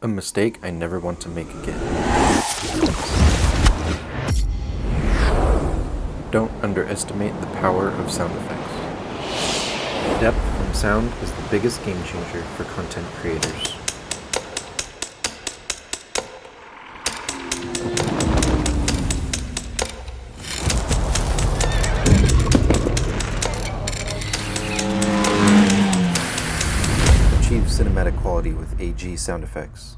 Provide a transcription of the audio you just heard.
A mistake I never want to make again. Don't underestimate the power of sound effects. Depth from sound is the biggest game changer for content creators. Achieve cinematic quality with AG sound effects.